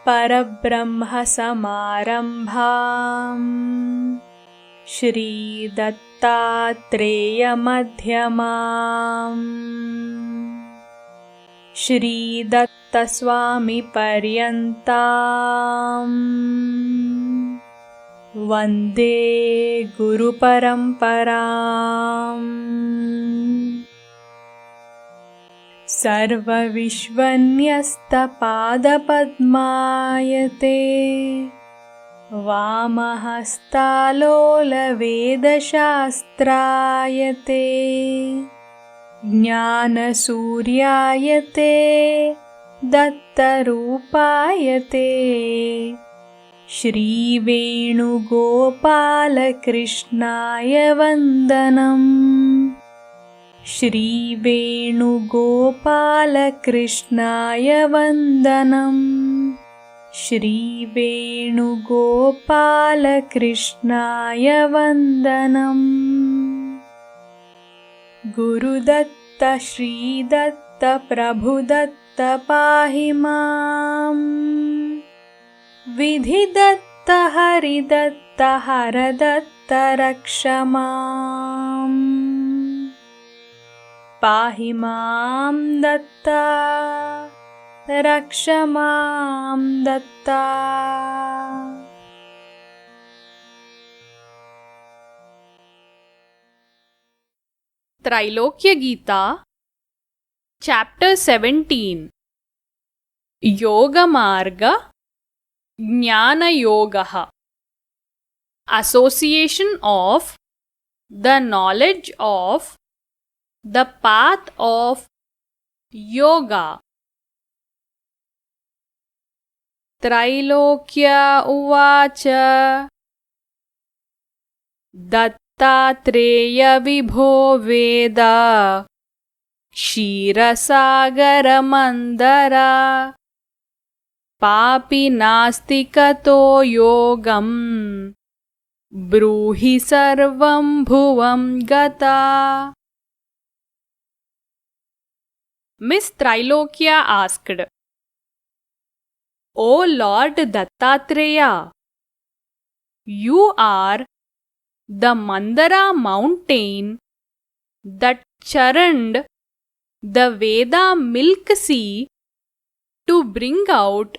परब्रह्म समारम्भाम् श्री दत्तात्रेय मध्यमाम् श्री दत्त स्वामी पर्यन्ताम् वन्दे गुरुपरम्पराम्। सर्वविश्वन्यस्तपादपद्मायते वामहस्तालोलवेदशास्त्रायते ज्ञानसूर्यायते दत्तरूपायते श्रीवेणुगोपालकृष्णाय वन्दनम् श्रीवेणुगोपालकृष्णाय वन्दनम् श्रीवेणुगोपालकृष्णाय वन्दनम्। गुरुदत्त श्रीदत्त प्रभुदत्त पाहि माम् विधिदत्त हरिदत्त हरदत्त रक्ष माम् पाहि मां दत्ता रक्ष मां Dutta. Trailokya Gita, Chapter 17, Yoga Marga, Jnana Yogaha, Association of the knowledge of the path of yoga. Trailokya uvacha Dattatreya vibho veda Kshirasagara mandara Papi nastikato yogam Bruhi sarvam bhuvam gata. Miss Trailokya asked, O Lord Dattatreya, you are the Mandara mountain that churned the Veda milk sea to bring out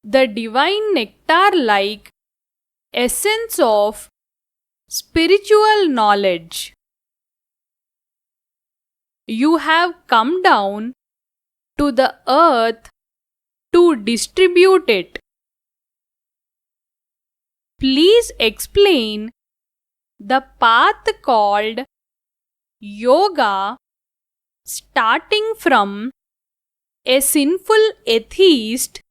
the divine nectar-like essence of spiritual knowledge. You have come down to the earth to distribute it. Please explain the path called yoga, starting from a sinful atheist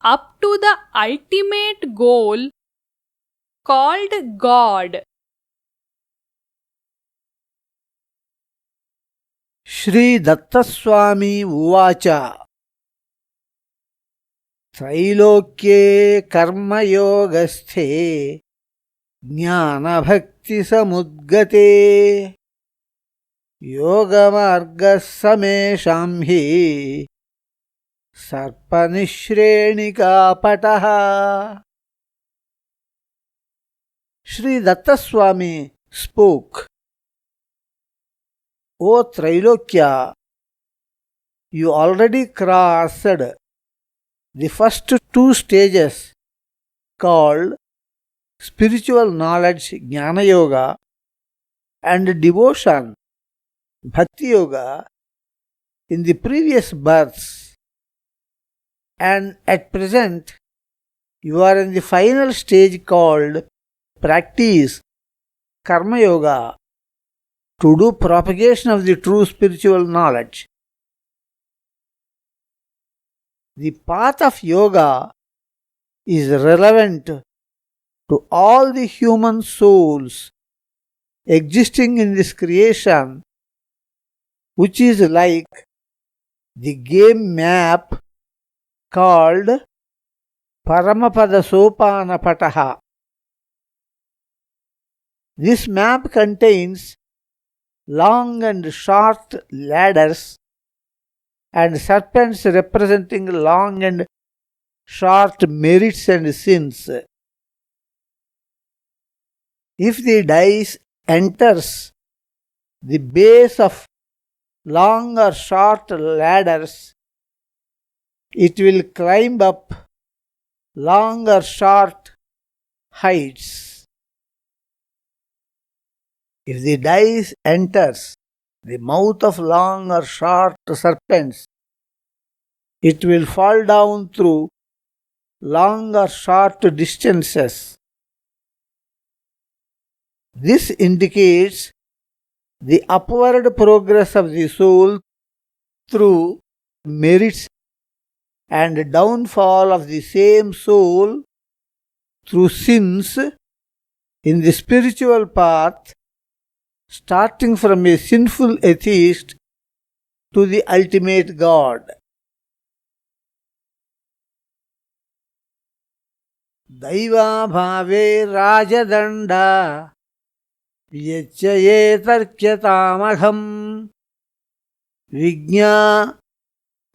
up to the ultimate goal called God. Shri Datta Swami uvacha Trailokye karma yogasthe jnana bhakti samudgate yoga marga samesham hi sarpanishrenika pataha. Shri Datta Swami spoke, O Trailokya, you already crossed the first two stages called spiritual knowledge Jnana Yoga and devotion Bhakti Yoga in the previous births, and at present you are in the final stage called practice Karma Yoga to do propagation of the true spiritual knowledge. The path of yoga is relevant to all the human souls existing in this creation, which is like the game map called Paramapada Sopana Pataha. This map contains long and short ladders and serpents representing long and short merits and sins. If the dice enters the base of long or short ladders, it will climb up long or short heights. If the dice enters the mouth of long or short serpents, it will fall down through long or short distances. This indicates the upward progress of the soul through merits and downfall of the same soul through sins in the spiritual path, starting from a sinful atheist to the ultimate God. Daiva bhave rajadanda vyachye tarkyatamagham vignya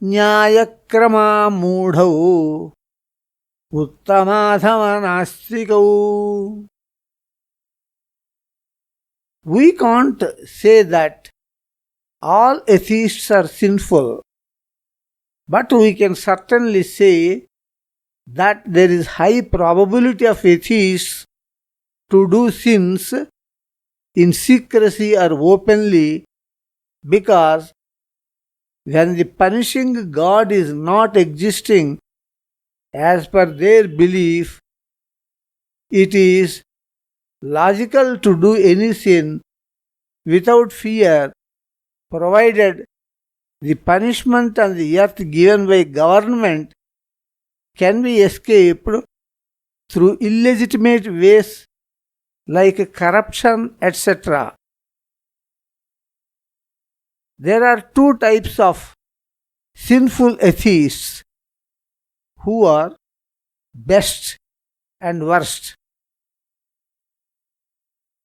न्यायक्रमा मूढ़ौ उत्तमाधमनास्तिकौ. We can't say that all atheists are sinful, but we can certainly say that there is high probability of atheists to do sins in secrecy or openly, because when the punishing God is not existing as per their belief, it is logical to do any sin without fear, provided the punishment on the earth given by government can be escaped through illegitimate ways like corruption, etc. There are two types of sinful atheists who are best and worst.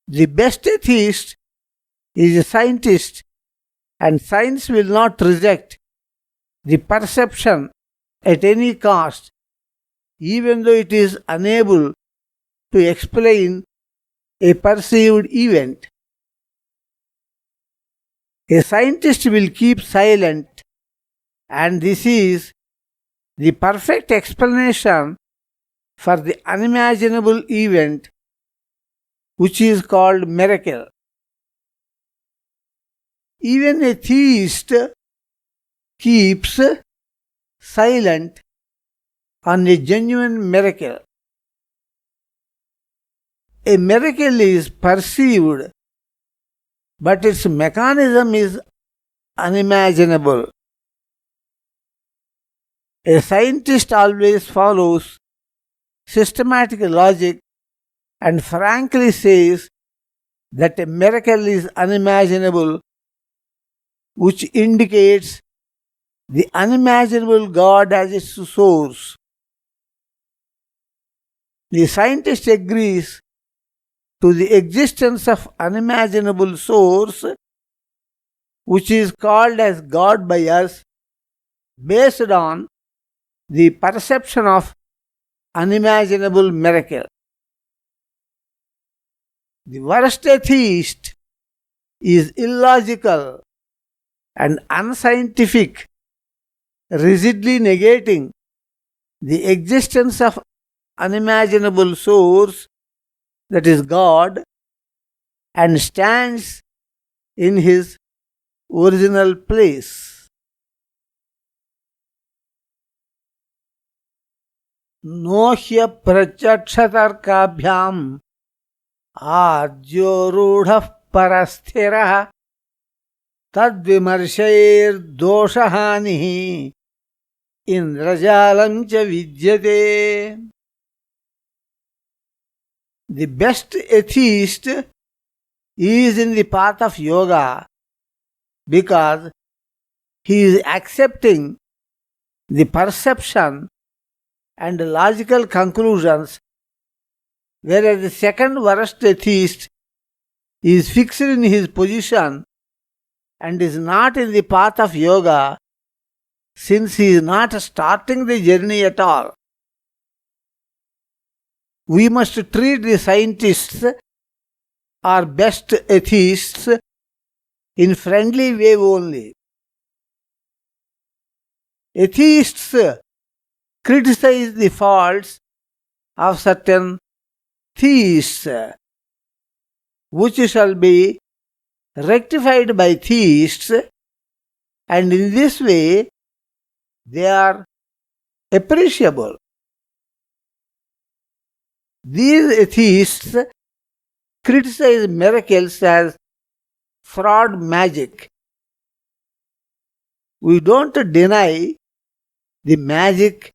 The best atheist is a scientist, and science will not reject the perception at any cost, even though it is unable to explain a perceived event. A scientist will keep silent, and this is the perfect explanation for the unimaginable event which is called miracle. Even a theist keeps silent on a genuine miracle. A miracle is perceived, but its mechanism is unimaginable. A scientist always follows systematic logic and frankly says that a miracle is unimaginable, which indicates the unimaginable God as its source. The scientist agrees to the existence of unimaginable source, which is called as God by us, based on the perception of unimaginable miracle. The worst atheist is illogical and unscientific, rigidly negating the existence of unimaginable source, that is God, and stands in his original place. Nohya prachakshatarkabhyam आद्योरूढ़ः परस्थिरः तद्विमर्शैर्दोषहानिः इंद्रजालं च विद्यते. The best atheist is in the path of yoga because he is accepting the perception and logical conclusions, whereas the second worst atheist is fixed in his position and is not in the path of yoga, since he is not starting the journey at all. we must treat the scientists or best atheists in friendly way only. Atheists criticize the faults of certain theists, which shall be rectified by theists, and in this way they are appreciable. These atheists criticize miracles as fraud magic. We don't deny the magic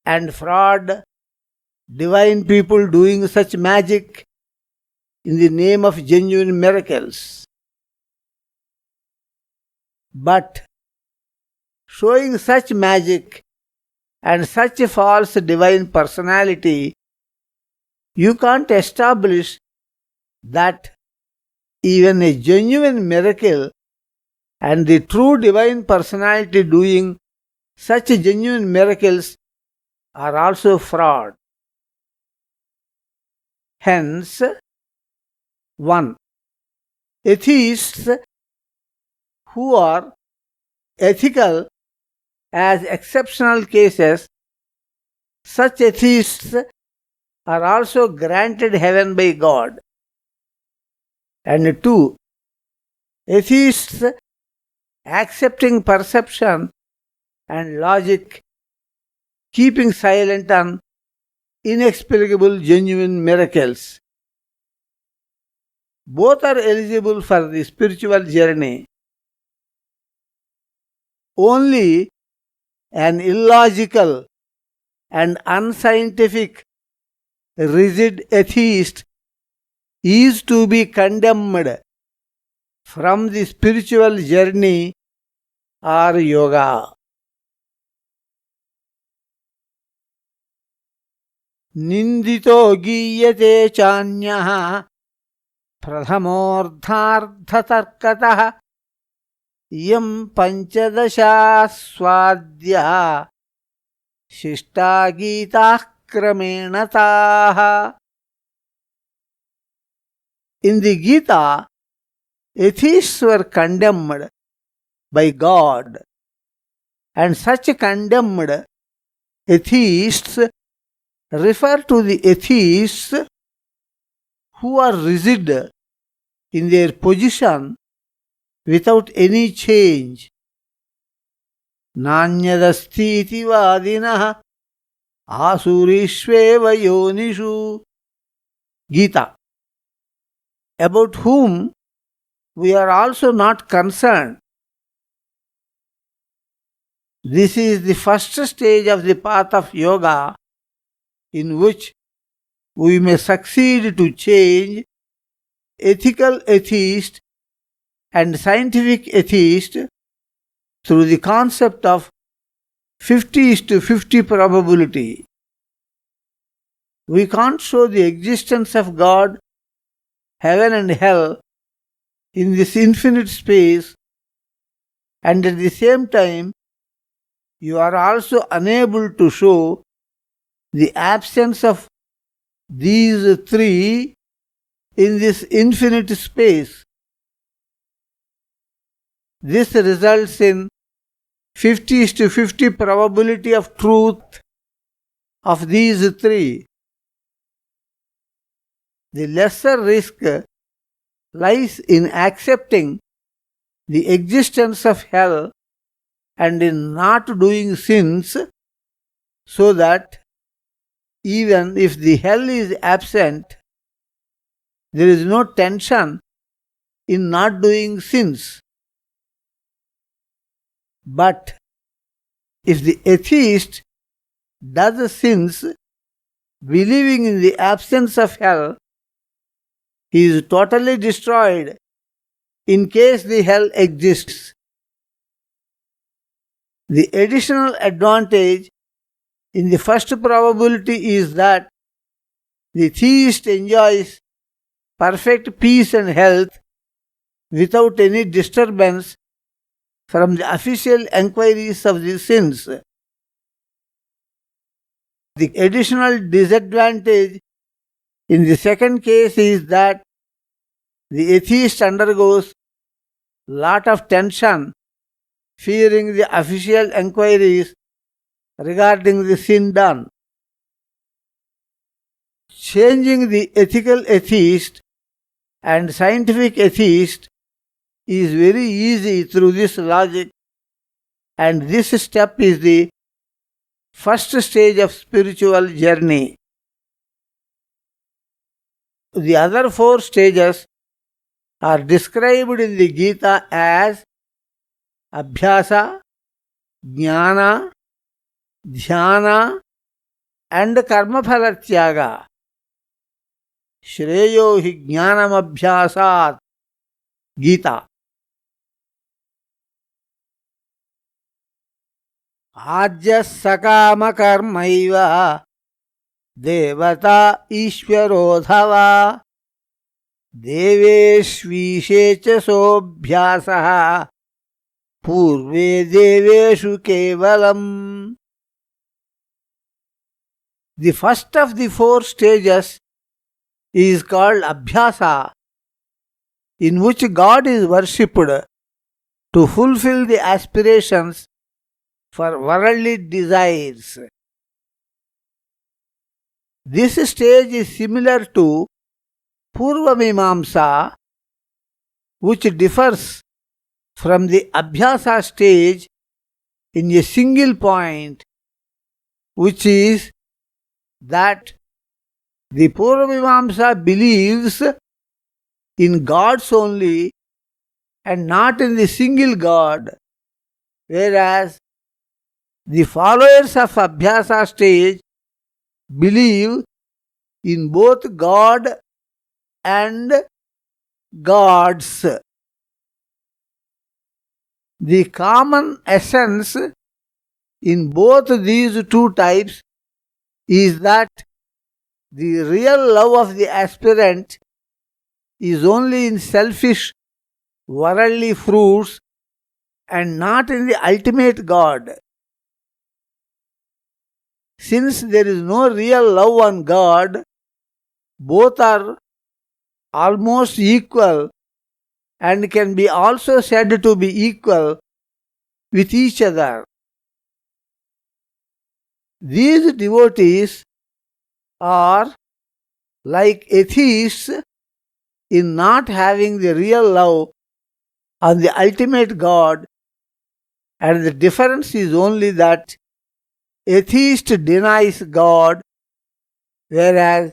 and fraud, divine people doing such magic in the name of genuine miracles. But showing such magic and such a false divine personality, you can't establish that even a genuine miracle and the true divine personality doing such genuine miracles are also fraud. Hence, 1. Atheists who are ethical as exceptional cases, such atheists are also granted heaven by God. And 2. Atheists accepting perception and logic, keeping silent on inexplicable genuine miracles. Both are eligible for the spiritual journey. Only an illogical and unscientific rigid atheist is to be condemned from the spiritual journey or yoga. Nindito giyate chanyah pradhamordharthatarkatah yam panchadasha swadhya shishta gita kramenataha. In the Gita, atheists were condemned by God, and such condemned atheists refer to the atheists who are rigid in their position without any change. Nanyadasti iti vadinah asurishveva yonishu. Gita, about whom we are also not concerned. This is the first stage of the path of yoga, in which we may succeed to change ethical atheist and scientific atheist through the concept of 50:50 probability. We can't show the existence of God, heaven and hell in this infinite space, and at the same time you are also unable to show the absence of these three in this infinite space. This results in 50:50 probability of truth of these three. The lesser risk lies in accepting the existence of hell and in not doing sins, so that even if the hell is absent, there is no tension in not doing sins. But if the atheist does sins, believing in the absence of hell, he is totally destroyed in case the hell exists. The additional advantage in the first probability is that the theist enjoys perfect peace and health without any disturbance from the official enquiries of the sins. The additional disadvantage in the second case is that the atheist undergoes lot of tension, fearing the official enquiries regarding the sin done. Changing the ethical atheist and scientific atheist is very easy through this logic, and this step is the first stage of spiritual journey. The other four stages are described in the Gita as Abhyasa, Jnana, Dhyana and Karmaphala Tyaga. Shreyo hi jnanam abhyasat. Gita. Ajya sakama karmaiva devata ishvarodhava deveshvishe cha sobhyasaha purve deveshu kevalam. The first of the four stages is called Abhyasa, in which God is worshipped to fulfill the aspirations for worldly desires. This stage is similar to Purva Mimamsa, which differs from the Abhyasa stage in a single point, which is that the Purva Mimamsa believes in gods only and not in the single God, whereas the followers of Abhyasa stage believe in both God and gods. The common essence in both these two types is that the real love of the aspirant is only in selfish, worldly fruits and not in the ultimate God. Since there is no real love on God, both are almost equal and can be also said to be equal with each other. These devotees are like atheists in not having the real love on the ultimate God, and the difference is only that atheist denies God, whereas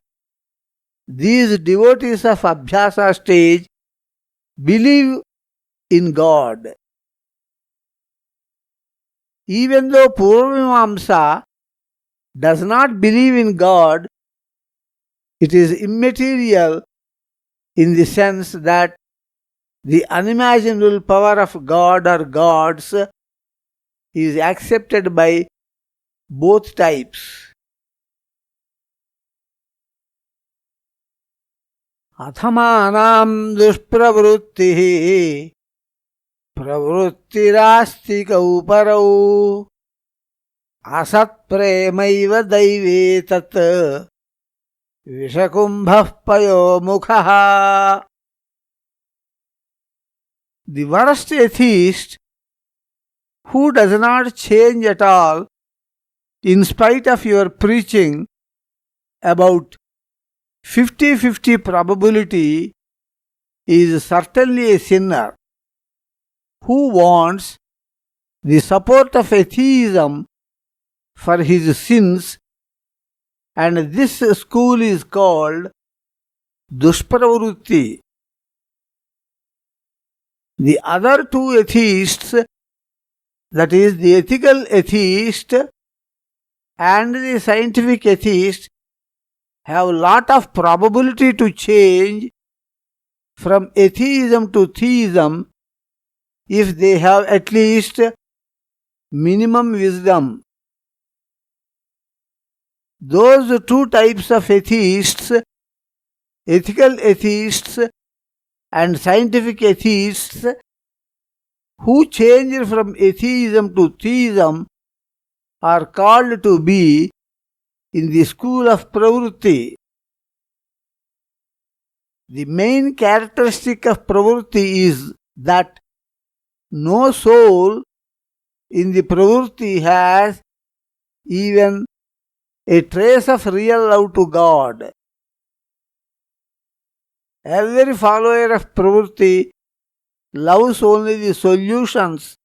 these devotees of Abhyasa stage believe in God. Even though Purvamamsa does not believe in God, it is immaterial in the sense that the unimaginable power of God or gods is accepted by both types. Athamanam dushpravrittihi pravrittirastikau parau asat premaiva daive tat vishakumbhah payo mukhaha. The worst atheist, who does not change at all in spite of your preaching about 50-50 probability, is certainly a sinner who wants the support of atheism for his sins, and this school is called Dushpravrutti. The other two atheists, that is, the ethical atheist and the scientific atheist, have a lot of probability to change from atheism to theism if they have at least minimum wisdom. Those two types of atheists, ethical atheists and scientific atheists, who change from atheism to theism, are called to be in the school of pravrutti. The main characteristic of pravrutti is that no soul in the pravrutti has even a trace of real love to God. Every follower of pravrutti loves only the solutions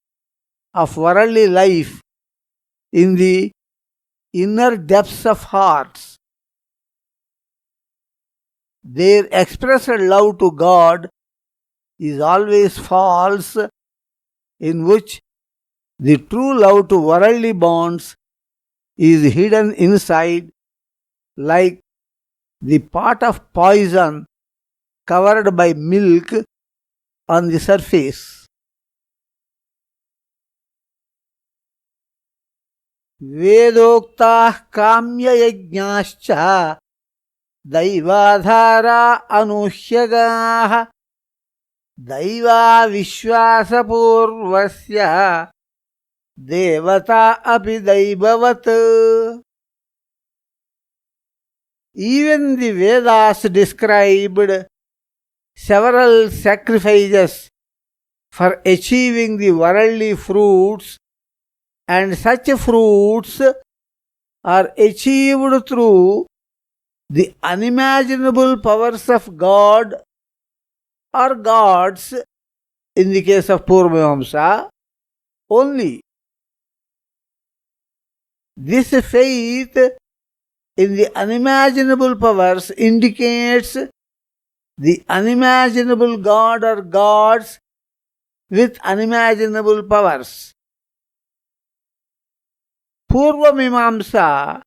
of worldly life in the inner depths of hearts. Their expressed love to God is always false, in which the true love to worldly bonds is hidden inside, like the pot of poison covered by milk on the surface. Vedokta kamya yajñāscha daivādhāra anuhyagāha daivā vishvāsapurvasya devata api daivavat. Even the Vedas described several sacrifices for achieving the worldly fruits, and such fruits are achieved through the unimaginable powers of God or gods in the case of Purvamamsa only. This faith in the unimaginable powers indicates the unimaginable God or gods with unimaginable powers. Purvamamsa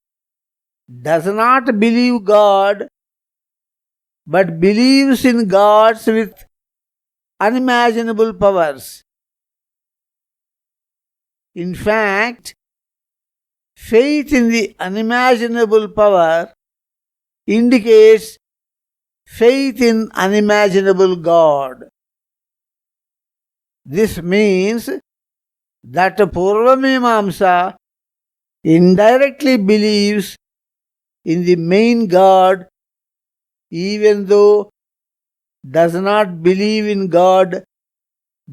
does not believe God, but believes in gods with unimaginable powers. In fact, faith in the unimaginable power indicates faith in unimaginable God. This means that Purvamamsa indirectly believes in the main God, even though does not believe in God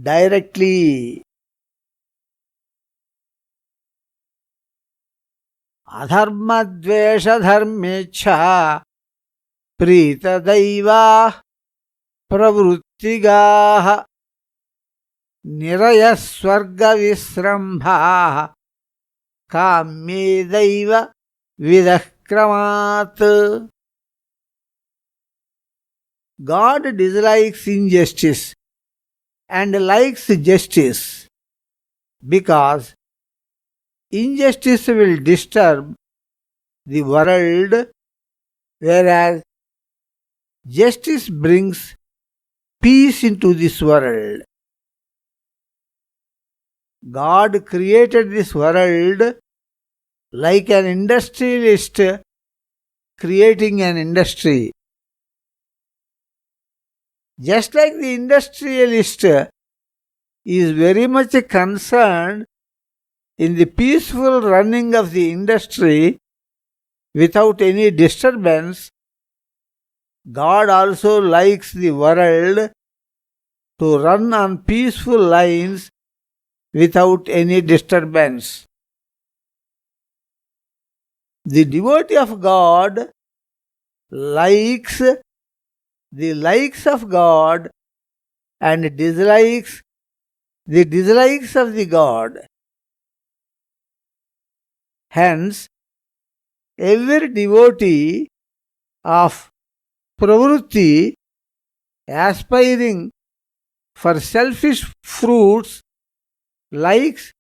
directly. Adharmadvesha dharmecha prita daiva pravrittigaha niraya swarga visrambha kamye daiva vidakramat. God dislikes injustice and likes justice because injustice will disturb the world, whereas justice brings peace into this world. God created this world like an industrialist creating an industry. Just like the industrialist is very much concerned in the peaceful running of the industry without any disturbance, God also likes the world to run on peaceful lines without any disturbance. The devotee of God likes the likes of God and dislikes the dislikes of the God. Hence, every devotee of pravrutti aspiring for selfish fruits likes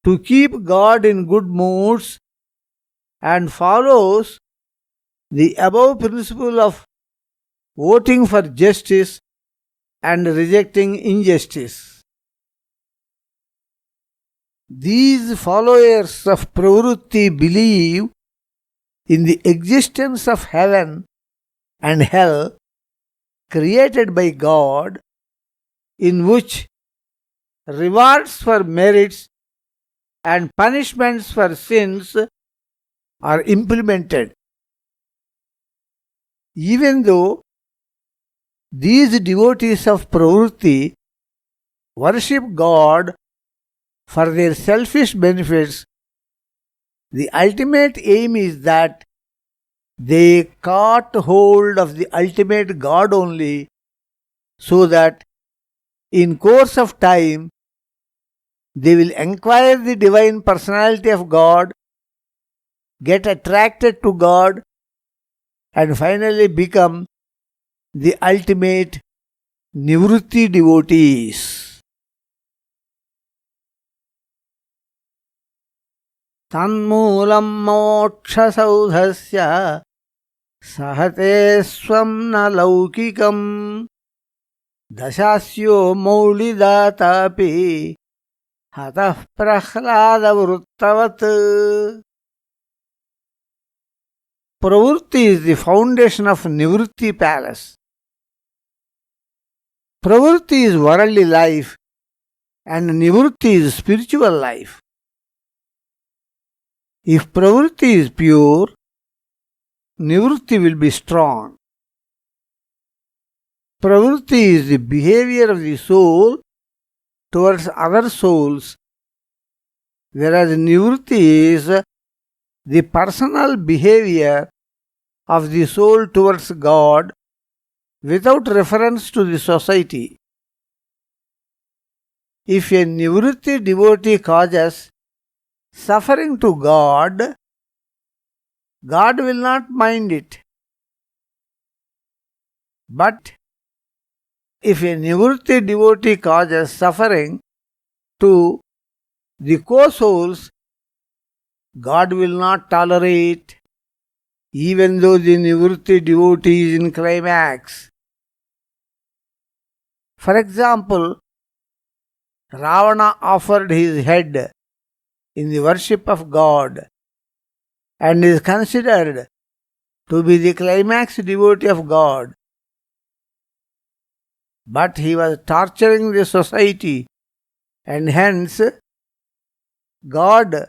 to keep God in good moods and follows the above principle of voting for justice and rejecting injustice. These followers of pravrutti believe in the existence of heaven and hell created by God, in which rewards for merits and punishments for sins are implemented. Even though these devotees of pravritti worship God for their selfish benefits, the ultimate aim is that they caught hold of the ultimate God only, so that in course of time they will acquire the divine personality of God, get attracted to God, and finally become the ultimate nivritti devotees. Tanmoolam moksha saudhasya sahate swam na laukikam dashasyo maulidatapi hatah prahlada vruttavat. Pravritti is the foundation of nivritti palace. Pravritti is worldly life and nivritti is spiritual life. If pravritti is pure, nivritti will be strong. Pravritti is the behavior of the soul towards other souls, whereas nivritti is the personal behavior of the soul towards God without reference to the society. If a nivritti devotee causes suffering to God, God will not mind it. But if a nivritti devotee causes suffering to the co-souls, God will not tolerate, even though the nivritti devotee is in climax. For example, Ravana offered his head in the worship of God and is considered to be the climax devotee of God. But he was torturing the society, and hence God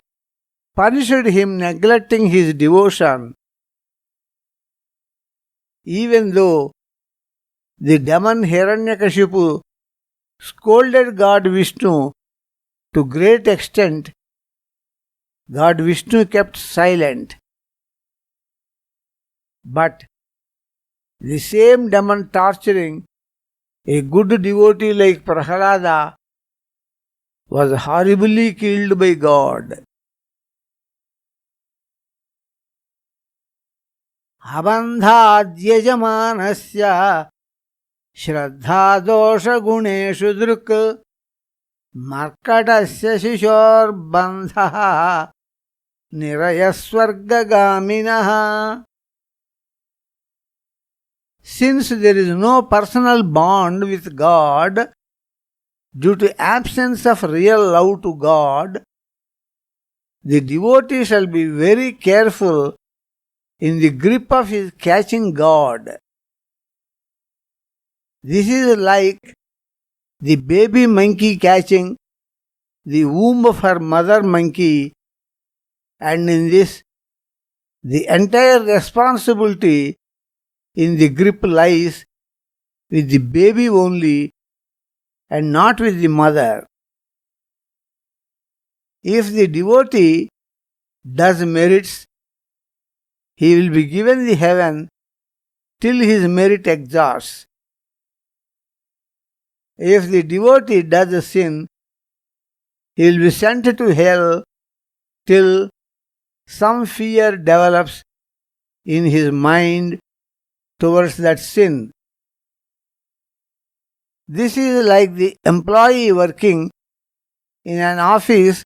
punished him neglecting his devotion. Even though the demon Hiranyakashipu scolded God Vishnu to great extent, God Vishnu kept silent. But the same demon torturing a good devotee like Prahlada was horribly killed by God. Abandhadyajamanasya shraddha dosha guneshu druk markatasya shishor bandha nirayasvargagaminaha. Since there is no personal bond with God due to absence of real love to God, the devotee shall be very careful in the grip of his catching God. This is like the baby monkey catching the womb of her mother monkey, and in this the entire responsibility in the grip lies with the baby only and not with the mother. If the devotee does merits, he will be given the heaven till his merit exhausts. If the devotee does a sin, he will be sent to hell till some fear develops in his mind towards that sin. This is like the employee working in an office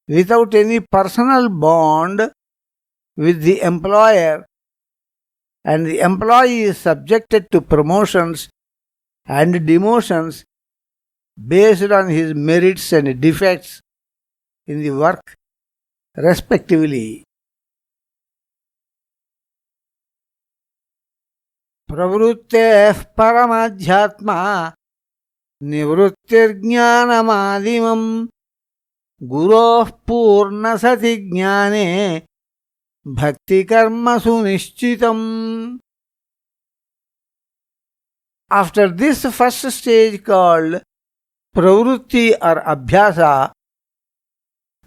without any personal bond with the employer, and the employee is subjected to promotions and demotions based on his merits and defects in the work respectively. Pravrutteh paramadhyatma nivrittirjnanamadimam guroh purnasati jnane bhakti karma sunishchitam. After this first stage called pravrutti or abhyasa,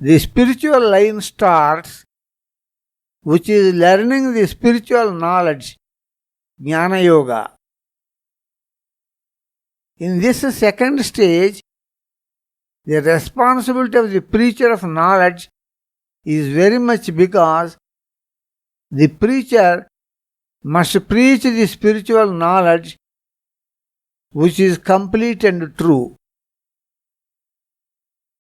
the spiritual line starts, which is learning the spiritual knowledge, jnana yoga. In this second stage, the responsibility of the preacher of knowledge is very much because the preacher must preach the spiritual knowledge which is complete and true.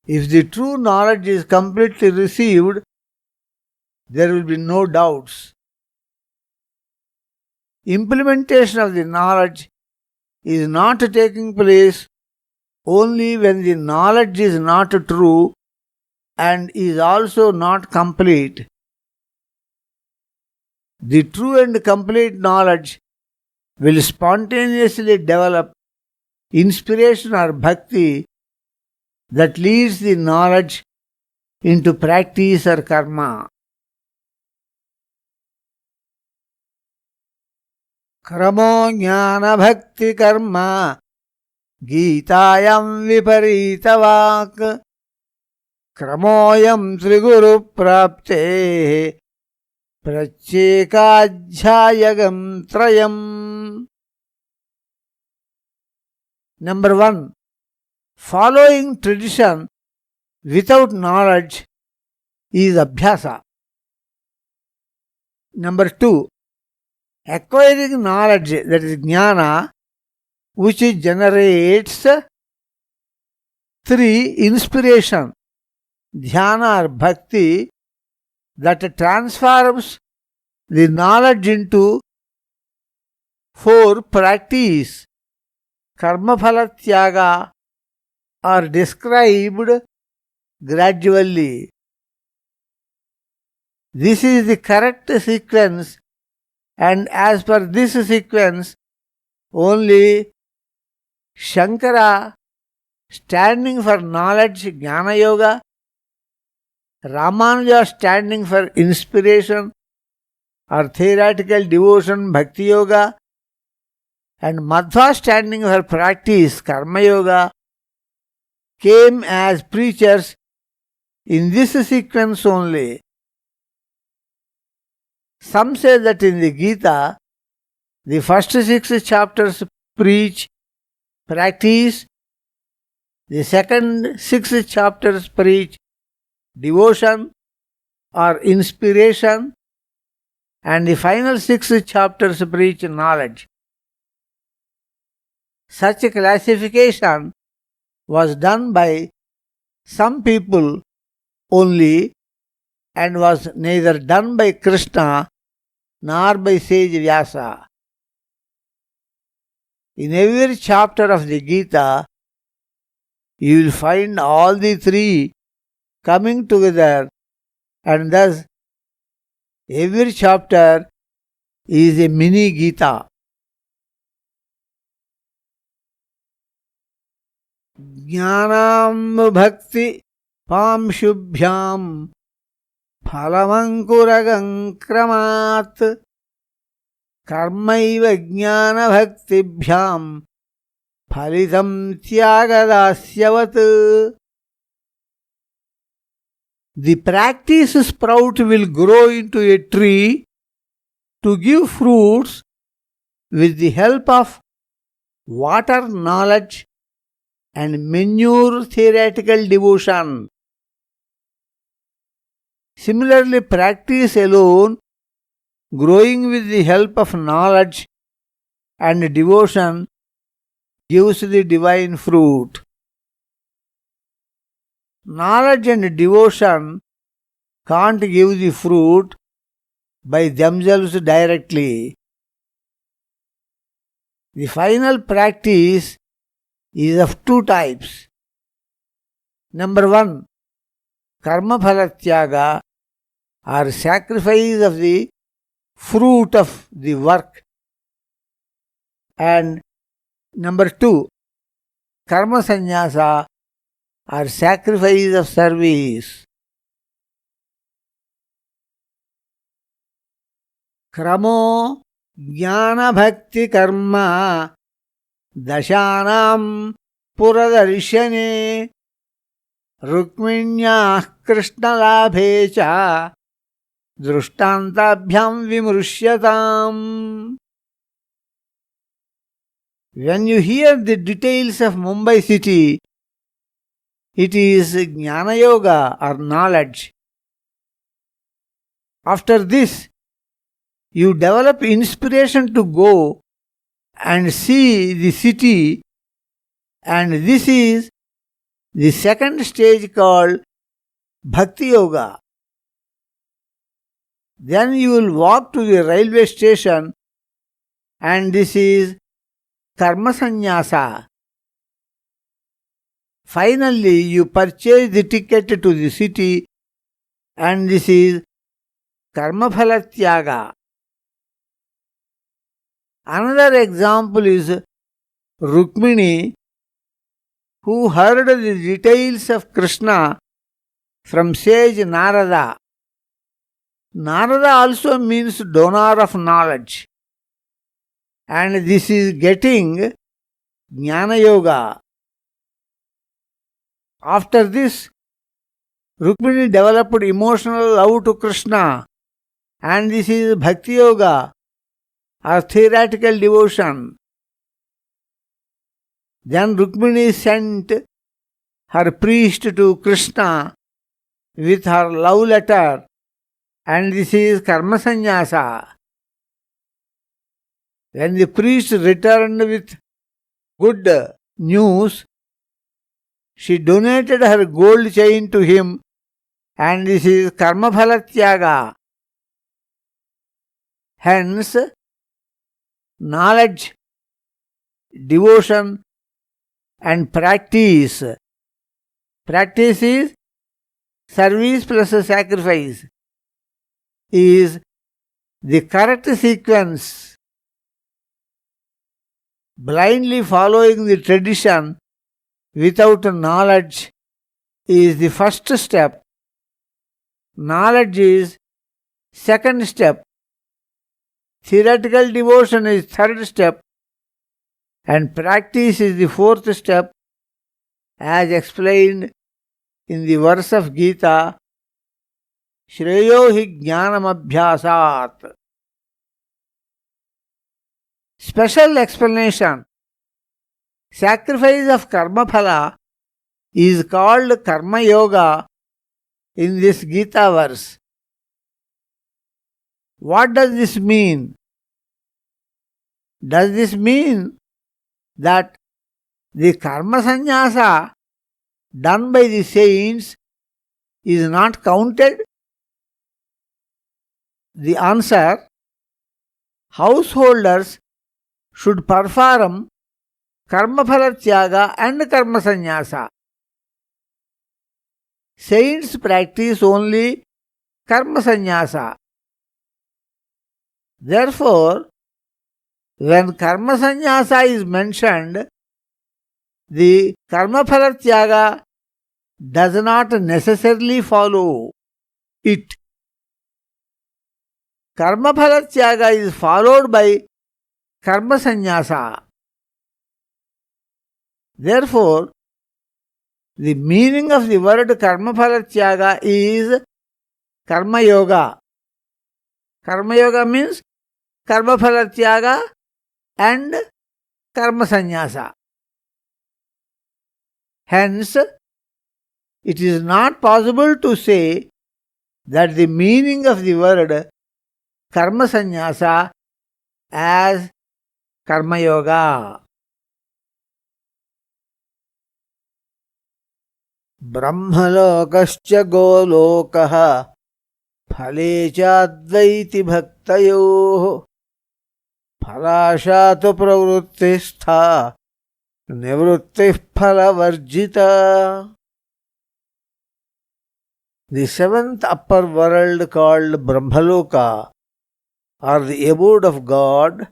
If the true knowledge is completely received, there will be no doubts. Implementation of the knowledge is not taking place only when the knowledge is not true and is also not complete. The true and complete knowledge will spontaneously develop inspiration or bhakti that leads the knowledge into practice or karma. Kramo jnana bhakti karma Gītāyam viparitavāk Kramoyam triguru prapte Pratyekādhyāyagam trayam. Number 1. Following tradition without knowledge is abhyasa. Number 2. Acquiring knowledge, that is jnana, which generates 3. Inspiration, dhyana or bhakti, that transforms the knowledge into 4. Practice, karmaphala tyaga, are described gradually. This is the correct sequence, and as per this sequence, only Shankara, standing for knowledge, jnana yoga, Ramanuja, standing for inspiration or theoretical devotion, bhakti yoga, and Madhva, standing for practice, karma yoga, came as preachers in this sequence only. Some say that in the Gita, the first 6 chapters preach practice, the second 6 chapters preach devotion or inspiration, and the final 6 chapters preach knowledge. Such a classification was done by some people only and was neither done by Krishna nor by sage Vyasa. In every chapter of the Gita, you will find all the 3 coming together, and thus every chapter is a mini Gita. Jnanam bhakti pamshubhyam phalamanguragam kramat karmaiva jnana bhaktibhyam phalitam tyagadasyavat. The practice sprout will grow into a tree to give fruits with the help of water knowledge and manure theoretical devotion. Similarly, practice alone, growing with the help of knowledge and devotion, gives the divine fruit. Knowledge and devotion can't give the fruit by themselves directly. The final practice is of 2 types. Number 1, karma phala tyaga, or sacrifice of the fruit of the work. And number 2, karma sannyasa, or sacrifice of service. Kramo jnana bhakti karma dashanam puradarshane rukminyah krishna labhecha drishtantabhyam vimrushyatam. When you hear the details of Mumbai city, it is Jnana Yoga or knowledge. After this, you develop inspiration to go and see the city, and this is the second stage called Bhakti Yoga. Then you will walk to the railway station, and this is Karma Sannyasa. Finally, you purchase the ticket to the city, and this is Karma Phala Tyaga. Another example is Rukmini, who heard the details of Krishna from sage Narada. Narada also means donor of knowledge, and this is getting Jnana Yoga. After this, Rukmini developed emotional love to Krishna, and this is Bhakti Yoga or theoretical devotion. Then Rukmini sent her priest to Krishna with her love letter, and this is Karma Sannyasa. When the priest returned with good news, she donated her gold chain to him, and this is Karma Phala Tyaga. Hence, knowledge, devotion, and practice. Practice is service plus sacrifice, is the correct sequence. Blindly following the tradition without knowledge is the first step. Knowledge is second step. Theoretical devotion is third step, and practice is the fourth step, as explained in the verse of Gita, Shreyo hi jnanam abhyasat. Special explanation. Sacrifice of karma phala is called karma yoga in this Gita verse. What does this mean? Does this mean that the karma sannyasa done by the saints is not counted? The answer: householders should perform karma phala tyaga and karma sannyasa. Saints practice only karma sannyasa. Therefore, when karma sannyasa is mentioned, the karma phala tyaga does not necessarily follow it. Karma phala tyaga is followed by karma sannyasa. Therefore, the meaning of the word karma phala tyaga is karma yoga. Karma yoga means karma phala tyaga and karma sannyasa. Hence, it is not possible to say that the meaning of the word karma sannyasa as karma yoga. Brahmalokascha golokah phale chadvaiti bhaktayoh phalashato pravruttistha nivruttih phalavarjita. The seventh upper world called Brahmaloka, or the abode of God,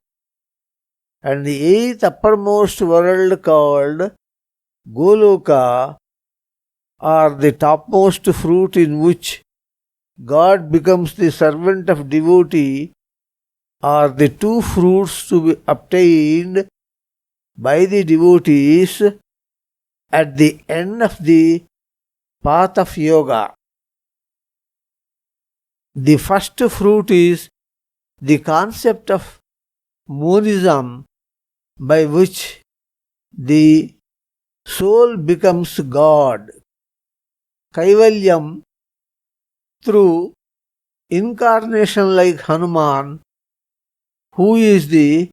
and the eighth uppermost world called Goloka, or the topmost fruit in which God becomes the servant of devotee, are the two fruits to be obtained by the devotees at the end of the path of yoga. The first fruit is the concept of monism, by which the soul becomes God. Kaivalyam, through incarnation like Hanuman, who is the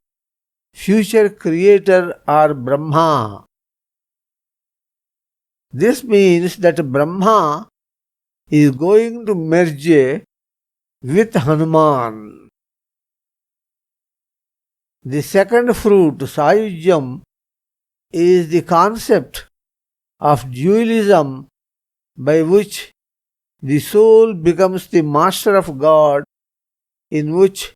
future creator or Brahma. This means that Brahma is going to merge with Hanuman. The second fruit, Sayujyam, is the concept of dualism, by which the soul becomes the master of God, in which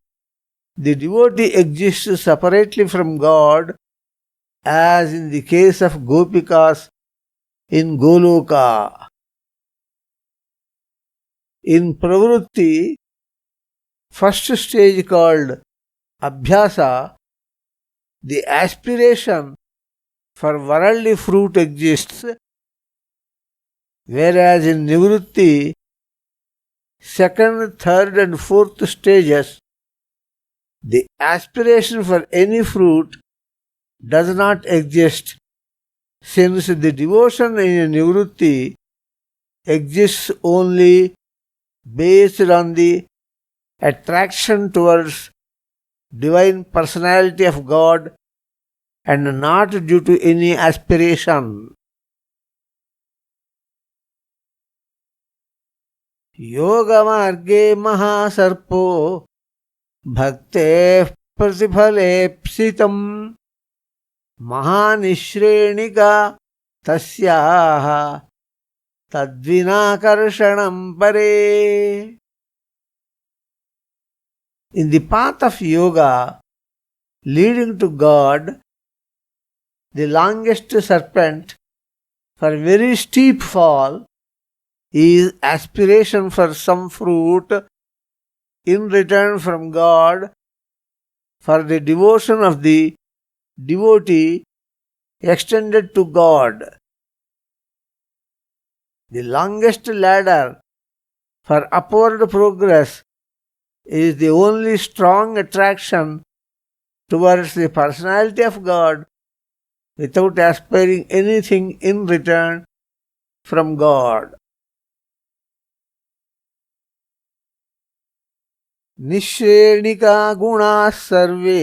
the devotee exists separately from God, as in the case of Gopikas in Goloka. In Pravrutti, first stage called Abhyasa, the aspiration for worldly fruit exists, whereas in Nivrutti, second, third and fourth stages, the aspiration for any fruit does not exist, since the devotion in Nivrutti exists only based on the attraction towards divine personality of God and not due to any aspiration. Yoga marge mahasarpo bhakte प्रतिफलेप्सितम् महानिश्रेणिका तस्याः तद्विनाकर्षणं परे. In the path of yoga leading to God, the longest serpent for very steep fall is aspiration for some fruit in return from God for the devotion of the devotee extended to God. The longest ladder for upward progress is the only strong attraction towards the personality of God without aspiring anything in return from God. निश्रेणिका गुणाः सर्वे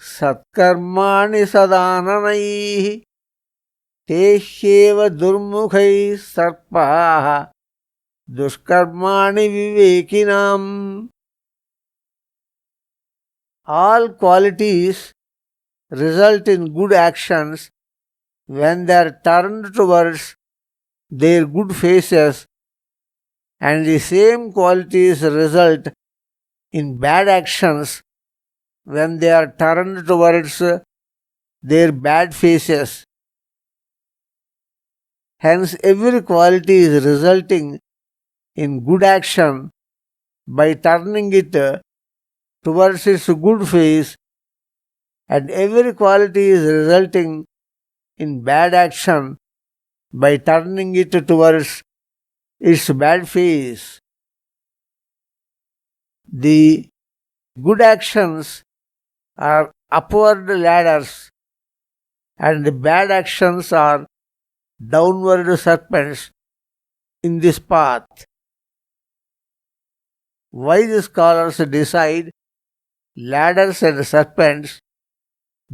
सत्कर्माणि सदाननैः ते ह्येव दुर्मुखैः सर्पाः दुष्कर्माणि विवेकिनाम्. All qualities result in good actions when they are turned towards their good faces, and the same qualities result in bad actions when they are turned towards their bad faces. Hence, every quality is resulting in good action by turning it towards its good face, and every quality is resulting in bad action by turning it towards its bad face. The good actions are upward ladders, and the bad actions are downward serpents in this path. Wise scholars decide ladders and serpents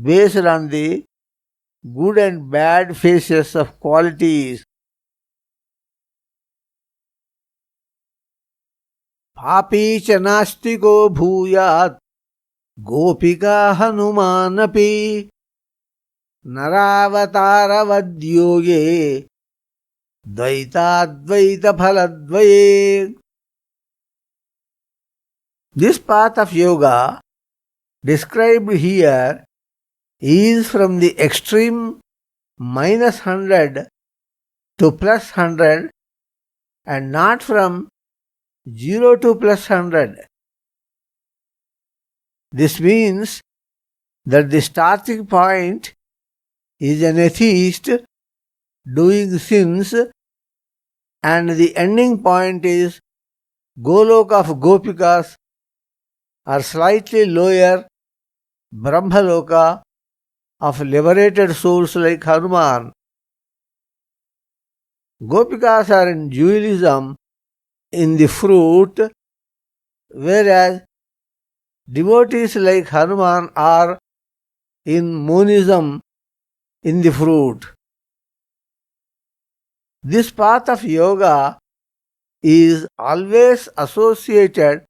based on the good and bad faces of qualities. पापी च नास्तिको भूयात् गोपिका हनुमानपि नरावतारवद्योगे द्वैताद्वैतफलद्वये. This path of yoga described here is from the extreme -100 to +100 and not from 0 to +100. This means that the starting point is an atheist doing sins, and the ending point is Goloka of Gopikas, or slightly lower Brahmaloka of liberated souls like Hanuman. Gopikas are in dualism in the fruit, whereas devotees like Hanuman are in monism in the fruit. This path of yoga is always associated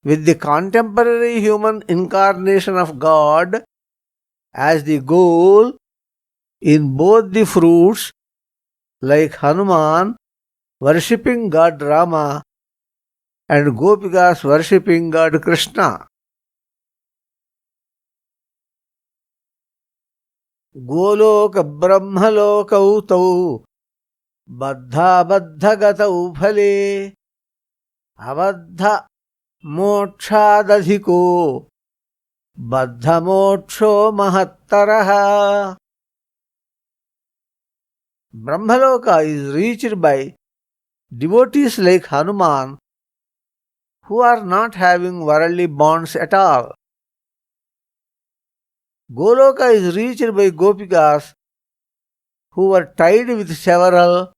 with the contemporary human incarnation of God as the goal in both the fruits, like Hanuman worshipping God Rama and Gopikas worshipping God Krishna. Goloka Brahmaloka Utau Baddha Baddha Gatau Phale Abaddha Mokshadadhiko Baddha Moksho Mahattaraha. Brahmaloka is reached by devotees like Hanuman who are not having worldly bonds at all. Goloka is reached by Gopikas who were tied with several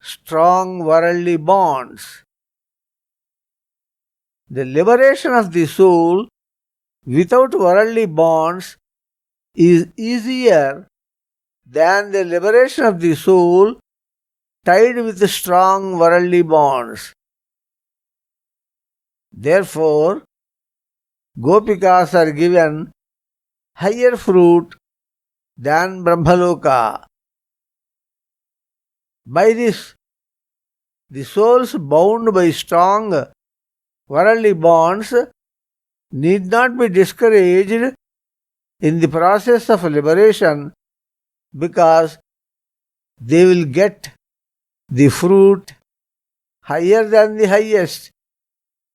strong worldly bonds. The liberation of the soul without worldly bonds is easier than the liberation of the soul tied with strong worldly bonds. Therefore, Gopikas are given higher fruit than Brahmaloka. By this, the souls bound by strong worldly bonds need not be discouraged in the process of liberation, because they will get the fruit higher than the highest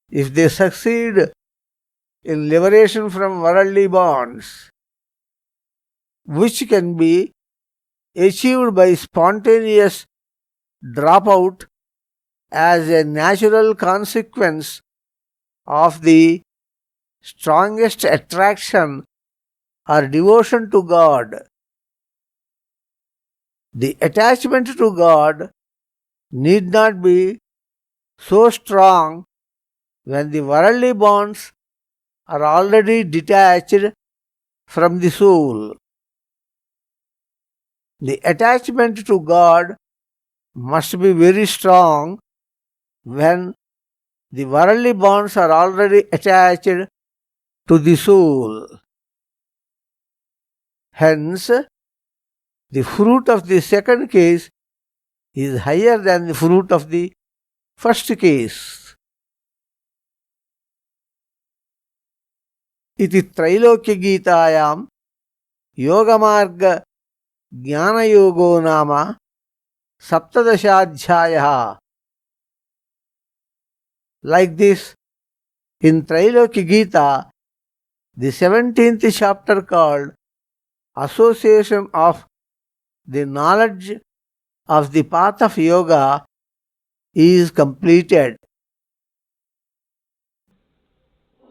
if they succeed in liberation from worldly bonds, which can be achieved by spontaneous dropout as a natural consequence of the strongest attraction or devotion to God. The attachment to God need not be so strong when the worldly bonds are already detached from the soul. The attachment to God must be very strong when the worldly bonds are already attached to the soul. Hence, the fruit of the second case is higher than the fruit of the first case. Iti Trailokya Gītāyam Yogamarga Jnanayogo Nama Saptadashadhyayah. Like this, in Trailokya Gita, the 17th chapter called Association of the Knowledge of the Path of Yoga is completed.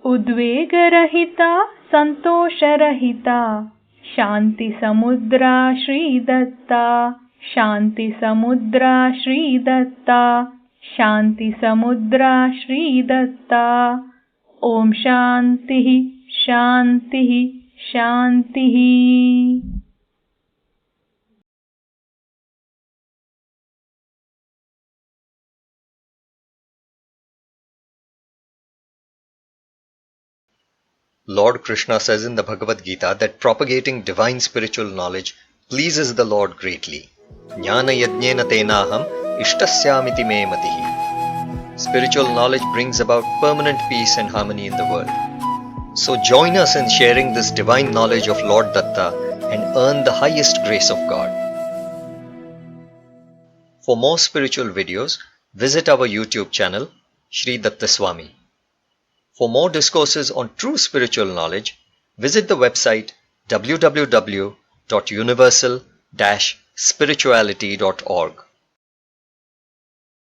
Udvegarahita Santosharahita Shanti Samudra Shri Datta Shanti Samudra Shri Datta Shanti Samudra Shri Datta Om Shantihi Shantihi Shantihi. Lord Krishna says in the Bhagavad Gita that propagating divine spiritual knowledge pleases the Lord greatly. Jnana yajnena tenaham ishtasyamiti me matihi. Spiritual knowledge brings about permanent peace and harmony in the world. So join us in sharing this divine knowledge of Lord Datta and earn the highest grace of God. For more spiritual videos, visit our YouTube channel, Shri Datta Swami. For more discourses on true spiritual knowledge, visit the website www.universal-spirituality.org.